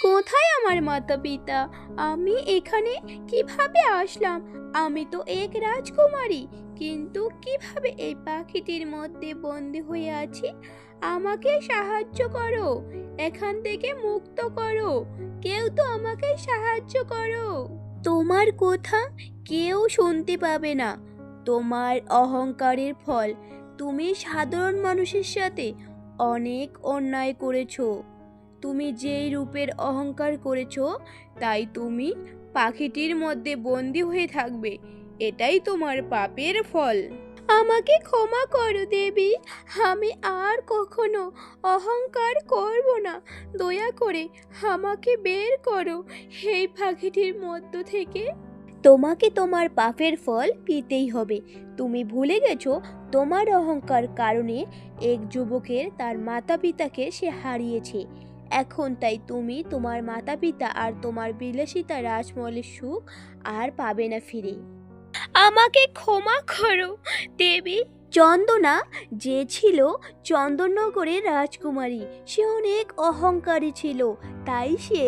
কোথায় আমার মাতা পিতা? আমি এখানে কিভাবে আসলাম? আমি তো এক রাজকুমারী, কিন্তু কিভাবে এই পাখিটির মধ্যে বন্দি হয়ে আছি? আমাকে সাহায্য করো, এখান থেকে মুক্ত করো। কেউ তো আমাকে সাহায্য করো। তোমার কথা কেউ শুনতে পাবে না। তোমার অহংকারের ফল। তুমি সাধারণ মানুষের সাথে অনেক অন্যায় করেছো। তুমি যেই রূপের অহংকার করেছো, তাই তুমি পাখিটির মধ্যে বন্দি হয়ে থাকবে। এটাই তোমার পাপের ফল। আমাকে ক্ষমা করো দেবী, আমি আর কখনো অহংকার করব না। দয়া করে আমাকে বের করো এই পাখিটির মধ্য থেকে। তোমাকে তোমার পাপের ফল পেতেই হবে। তুমি ভুলে গেছো তোমার অহংকার কারণে এক যুবকের তার মাতা পিতাকে সে হারিয়েছে। এখন তাই তুমি তোমার মাতা পিতা আর তোমার বিলাসিতা রাজমহলের সুখ আর পাবে না ফিরে। আমাকে ক্ষমা করো দেবী। চন্দনা যে ছিল চন্দননগরের রাজকুমারী, সে অনেক অহংকারী ছিল। তাই সে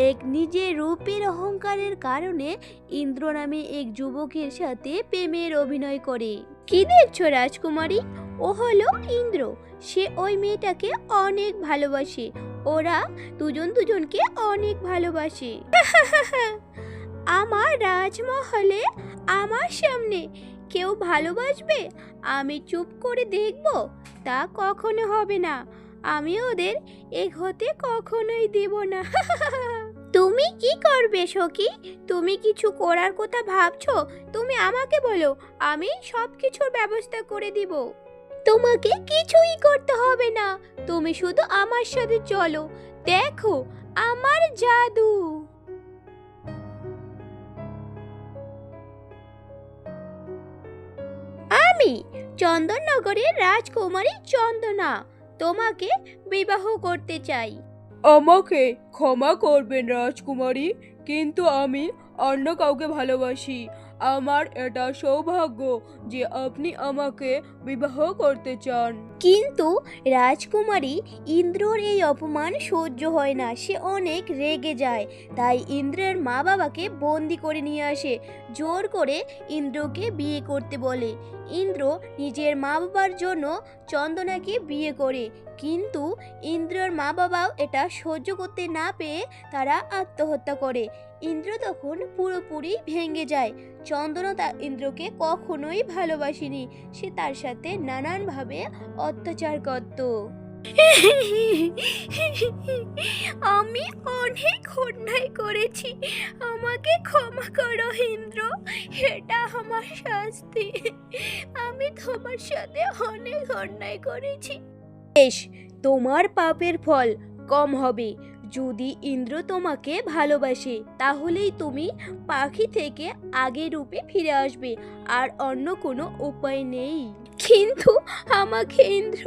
এক নিজের রূপের অহংকারের কারণে ইন্দ্র নামে এক যুবকের সাথে প্রেমের অভিনয় করে। কি দেখছো রাজকুমারী? ও হলো ইন্দ্র। সে ওই মেয়েটাকে অনেক ভালোবাসে। ওরা দুজন দুজনকে অনেক ভালোবাসে। আমার রাজমহলে আমার সামনে কেউ ভালোবাসবে, আমি চুপ করে দেখব? তা কখনো হবে না। আমি ওদের এগোতে কখনোই দেব না। তুমি কি করবে সখী? তুমি কিছু করার কথা ভাবছো? তুমি আমাকে বলো, আমি সব কিছুর ব্যবস্থা করে দিব। তোমাকে কিছুই করতে হবে না, তুমি শুধু আমার সাথে চলো। দেখো আমার জাদু। আমি চন্দননগরের রাজকুমারী চন্দনা তোমাকে বিবাহ করতে চাই। আমাকে ক্ষমা করবেন রাজকুমারী, কিন্তু আমি অন্য কাউকে ভালোবাসি। আমার এটা সৌভাগ্য যে আপনি আমাকে বিবাহ করতে চান। কিন্তু রাজকুমারী ইন্দ্রর এই অপমান সহ্য হয় না, সে অনেক রেগে যায়। তাই ইন্দ্রের মা বাবাকে বন্দি করে নিয়ে আসে, জোর করে ইন্দ্রকে বিয়ে করতে বলে। ইন্দ্র নিজের মা বাবার জন্য চন্দনাকে বিয়ে করে, কিন্তু ইন্দ্রের মা বাবাও এটা সহ্য করতে না পেয়ে তারা আত্মহত্যা করে। ইন্দ্র তখন পুরোপুরি ভেঙে যায়। চন্দনা ইন্দ্রকে কখনোই ভালোবাসেনি, সে তার সাথে নানানভাবে অত্যাচার করত। আমি অনেক অন্যায় করেছি, আমাকে ক্ষমা করো ইন্দ্র, এটা আমার শাস্তি। আমি তোমার সাথে অনেক অন্যায় করেছি। বেশ, তোমার পাপের ফল কম হবে। যদি ইন্দ্র তোমাকে ভালোবাসে, তাহলেই তুমি পাখি থেকে আগের রূপে ফিরে আসবে, আর অন্য কোনো উপায় নেই। কিন্তু আমাকে ইন্দ্র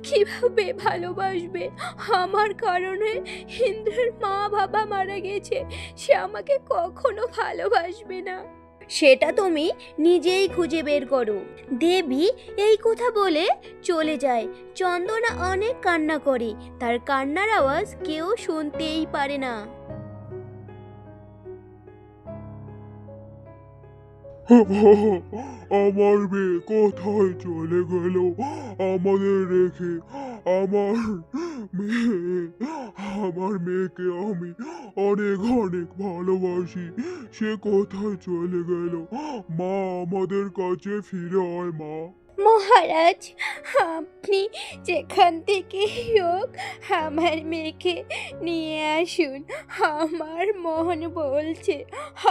কিভাবে ভালোবাসবে? আমার কারণে ইন্দ্রের মা বাবা মারা গেছে, সে আমাকে কখনো ভালোবাসবে না। সেটা তুমি নিজেই খুঁজে বের করো। দেবী এই কথা বলে চলে যায়। চন্দনা অনেক কান্না করে, তার কান্নার আওয়াজ কেউ শুনতেই পারে না। আমার মেয়ে কোথায় চলে গেল আমাদের রেখে? আমার মেয়ে, আমার মেয়েকে আমি অনেক অনেক ভালোবাসি, সে কোথায় চলে গেল? মা, আমাদের কাছে ফিরে আয় মা। মহারাজ, আপনি যেখান থেকে হোক আমার মেয়েকে নিয়ে আসুন। আমার মন বলছে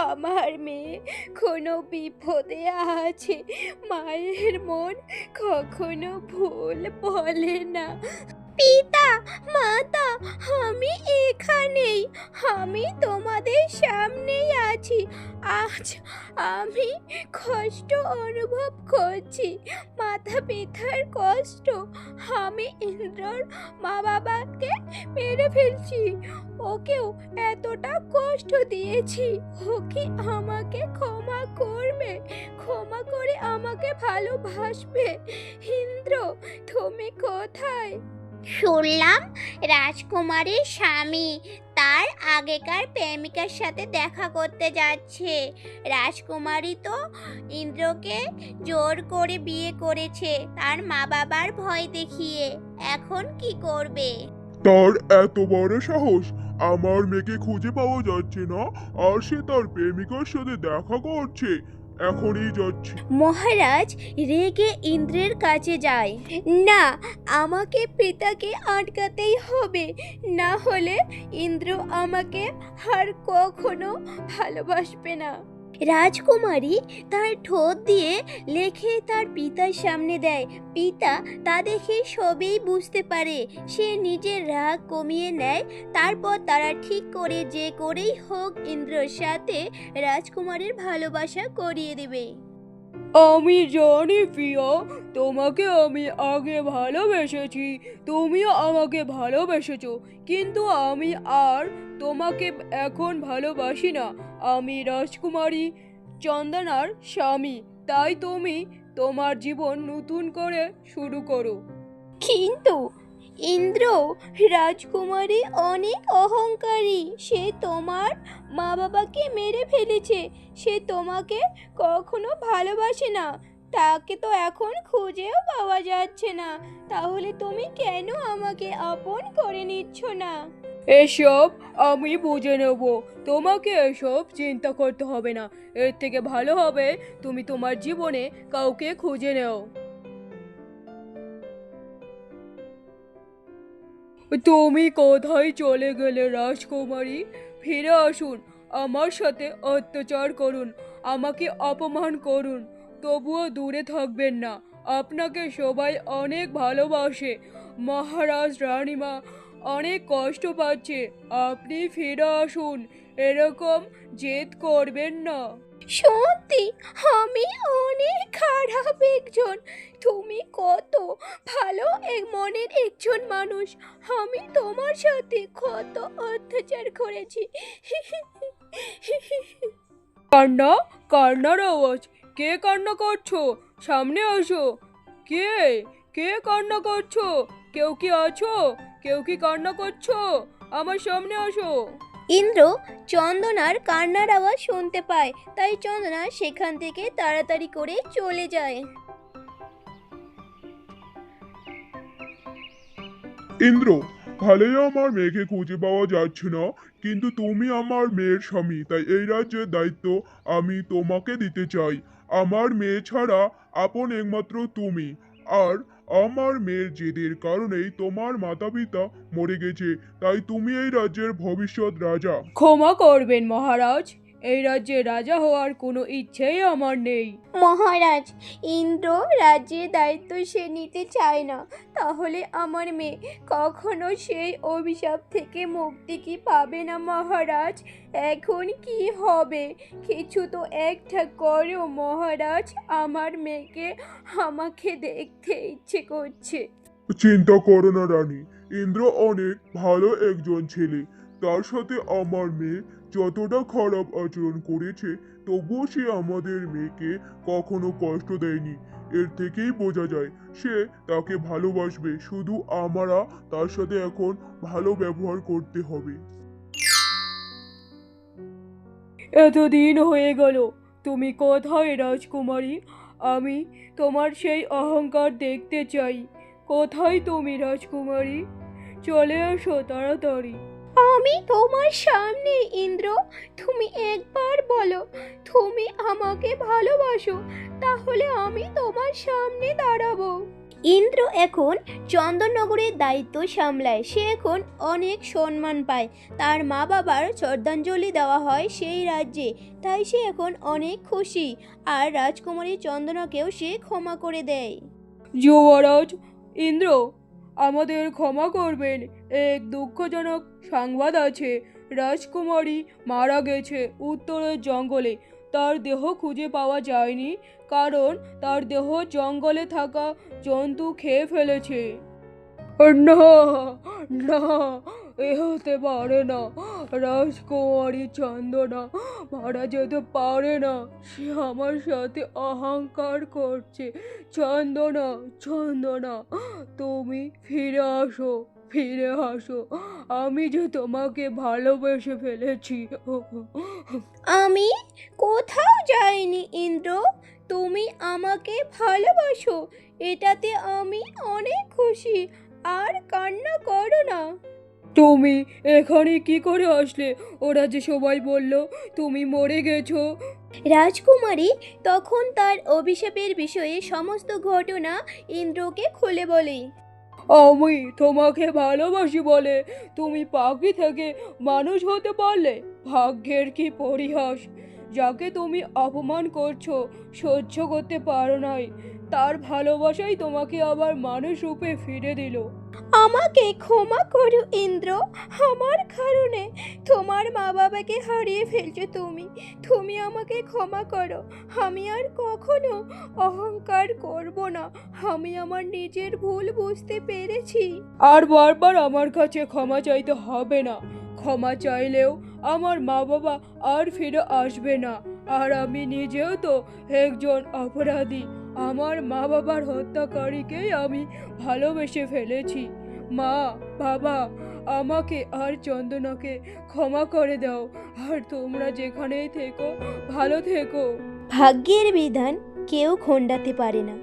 আমার মেয়ে কোনো বিপদে আছে। মায়ের মন কখনো ভুল বলে না। পিতা, মাতা, আমি এখানেই, আমি তোমাদের সামনেই আছি। আজ আমি কষ্ট অনুভব করছি, মাতা পিতার কষ্ট। আমি ইন্দ্রর মা বাবাকে মেরে ফেলছি, ওকেও এতটা কষ্ট দিয়েছি। ও কি আমাকে ক্ষমা করবে? ক্ষমা করে আমাকে ভালোবাসবে? ইন্দ্র, তুমি কোথায়? শুনলাম রাজকুমারীর স্বামী, তার আগেকার প্রেমিকার সাথে দেখা করতে যাচ্ছে। রাজকুমারী তো ইন্দ্রকে জোর করে বিয়ে করেছে তার মা বাবার ভয় দেখিয়ে। এখন কি করবে? তার এত বড় সাহস! আমার মেয়েকে খুঁজে পাওয়া যাচ্ছে না, আর সে তার প্রেমিকার সাথে দেখা করছে। এখনই যাচ্ছি। মহারাজ রেগে ইন্দ্রের কাছে যায়। না, আমাকে পিতাকে আটকাতেই হবে, না হলে ইন্দ্র আমাকে আর কখনো ভালোবাসবে না। রাজকুমারী তার ঠোঁট দিয়ে লেখে তার পিতার সামনে দেয়। পিতা তা দেখে সবই বুঝতে পারে। সে নিজের রাগ কমিয়ে নেয়। তারপর তারা ঠিক করে যে করেই হোক ইন্দ্রর সাথে রাজকুমারীর ভালোবাসা করিয়ে দেবে। আমি জানি প্রিয়া, তোমাকে আমি আগে ভালোবেসেছি, তুমিও আমাকে ভালোবেসেছো, কিন্তু আমি আর তোমাকে এখন ভালোবাসি না। আমি রাজকুমারী চন্দনার স্বামী, তাই তুমি তোমার জীবন নতুন করে শুরু করো। কিন্তু ইন্দ্র, রাজকুমারী অনেক অহংকারী। সে তোমার মা বাবাকে মেরে ফেলেছে। সে তোমাকে কখনো ভালোবাসে না। তাকে তো এখন খুঁজেও পাওয়া যাচ্ছে না। তাহলে তুমি কেন আমাকে আপন করে নিচ্ছ না? এসব আমি বুঝে নেব, তোমাকে এসব চিন্তা করতে হবে না। এর থেকে ভালো হবে তুমি তোমার জীবনে কাউকে খুঁজে নাও। তুমি কোথায় চলে গেলে রাজকুমারী? ফিরে আসুন, আমার সাথে অত্যাচার করুন, আমাকে অপমান করুন, তবুও দূরে থাকবেন না। আপনাকে সবাই অনেক ভালোবাসে। মহারাজ রানীমা অনেক কষ্ট পাচ্ছে। আপনি ফিরে আসুন, এরকম জেদ করবেন না। সত্যি আমি অনেক খারাপ একজন। তুমি কত ভালো এক মনের একজন মানুষ। আমি তোমার সাথে কত অত্যাচার করেছি। কান্না, কান্নার আওয়াজ! কে কান্না করছো? সামনে আসো। কে কে কান্না করছো? কেউ কি আছো? কেউ কি কান্না করছো? আমার সামনে আসো। ইন্দ্র চন্দনার কান্নার আওয়াজ শুনতে পায়, তাই চন্দনা সেখান থেকে তাড়াতাড়ি করে চলে যায়। ইন্দ্র, ভালোই আমার মেয়েকে খুঁজে পাওয়া যাচ্ছে না, কিন্তু তুমি আমার মেয়ের স্বামী, তাই এই রাজ্যের দায়িত্ব আমি তোমাকে দিতে চাই। আমার মেয়ে ছাড়া আপন একমাত্র তুমি। আর আমার মেয়ের জেদের কারণেই তোমার মাতা পিতা মরে গেছে, তাই তুমি এই রাজ্যের ভবিষ্যৎ রাজা। ক্ষমা করবেন মহারাজ, এই রাজ্যে রাজা হওয়ার কোনো ইচ্ছেই আমার নেই। মহারাজ, ইন্দ্র রাজ্যের দায়িত্ব সে নিতে চায় না। তাহলে আমার মেয়ে কখনো সেই অভিশাপ থেকে মুক্তি কি পাবে না মহারাজ? এখন কি হবে? কিছু তো একটা করো মহারাজ, আমার মেয়েকে আমাকে দেখতে ইচ্ছে করছে। চিন্তা করো না রানী, ইন্দ্র অনেক ভালো একজন ছেলে। তার সাথে আমার মেয়ে যতটা খারাপ আচরণ করেছে, তবুও সে আমাদের মেয়েকে কখনো কষ্ট দেয়নি। এর থেকেই বোঝা যায় সে তাকে ভালোবাসবে। শুধু আমরা তার সাথে এখন ভালো ব্যবহার করতে হবে। এতদিন হয়ে গেল, তুমি কোথায় রাজকুমারী? আমি তোমার সেই অহংকার দেখতে চাই। কোথায় তুমি রাজকুমারী? চলে এসো তাড়াতাড়ি। আমি তোমার সামনে ইন্দ্র। তুমি একবার বলো তুমি আমাকে ভালোবাসো, তাহলে আমি তোমার সামনে দাঁড়াবো। ইন্দ্র এখন চন্দননগরের দায়িত্ব সামলায়। সে এখন অনেক সম্মান পায়। তার মা বাবার শ্রদ্ধাঞ্জলি দেওয়া হয় সেই রাজ্যে, তাই সে এখন অনেক খুশি। আর রাজকুমারী চন্দনাকেও সে ক্ষমা করে দেয়। যুবরাজ ইন্দ্র, আমাদের ক্ষমা করবেন, এক দুঃখজনক সংবাদ আছে। রাজকুমারী মারা গেছে উত্তরের জঙ্গলে। তার দেহ খুঁজে পাওয়া যায়নি, কারণ তার দেহ জঙ্গলে থাকা জন্তু খেয়ে ফেলেছে। না, না, এ হতে পারে না। রাজকুমারী চন্দনা মারা যেতে পারে না। সে আমার সাথে অহংকার করছে। চন্দনা, চন্দনা, তুমি ফিরে আসো, ফিরে আসো, আমি যে তোমাকে ভালোবেসে ফেলেছি। আমি কোথাও যাইনি ইন্দ্র, তুমি আমাকে ভালোবাসো, এটাতে আমি অনেক খুশি। আর কান্না করো না। তুমি এখানে কি করে আসলে? ওরা যে সবাই বলল তুমি মরে গেছো। রাজকুমারী তখন তার অভিশাপের বিষয়ে সমস্ত ঘটনা ইন্দ্রকে খুলে বলে। আমি তোমাকে ভালোবাসি বলে তুমি পাখি থেকে মানুষ হতে পারলে? ভাগ্যের কি পরিহাস! যাকে তুমি অপমান করছো, সহ্য করতে পারো নাই, তার ভালোবাসাই তোমাকে আবার মানুষ রূপে ফিরে দিল। আমাকে ক্ষমা করো ইন্দ্র, আমার কারণে তোমার মা বাবাকে হারিয়ে ফেলছো তুমি। তুমি আমাকে ক্ষমা করো, আমি আর কখনো অহংকার করব না। আমি আমার নিজের ভুল বুঝতে পেরেছি। আর বারবার আমার কাছে ক্ষমা চাইতে হবে না। ক্ষমা চাইলেও আমার মা বাবা আর ফিরে আসবে না। আর আমি নিজেও তো একজন অপরাধী। আমার মা বাবার হত্যাকারীকেই আমি ভালোবেসে ফেলেছি। মা, বাবা, আমাকে আর চন্দনাকে ক্ষমা করে দাও। আর তোমরা যেখানেই থেকো, ভালো থেকো। ভাগ্যের বিধান কেউ খণ্ডাতে পারে না।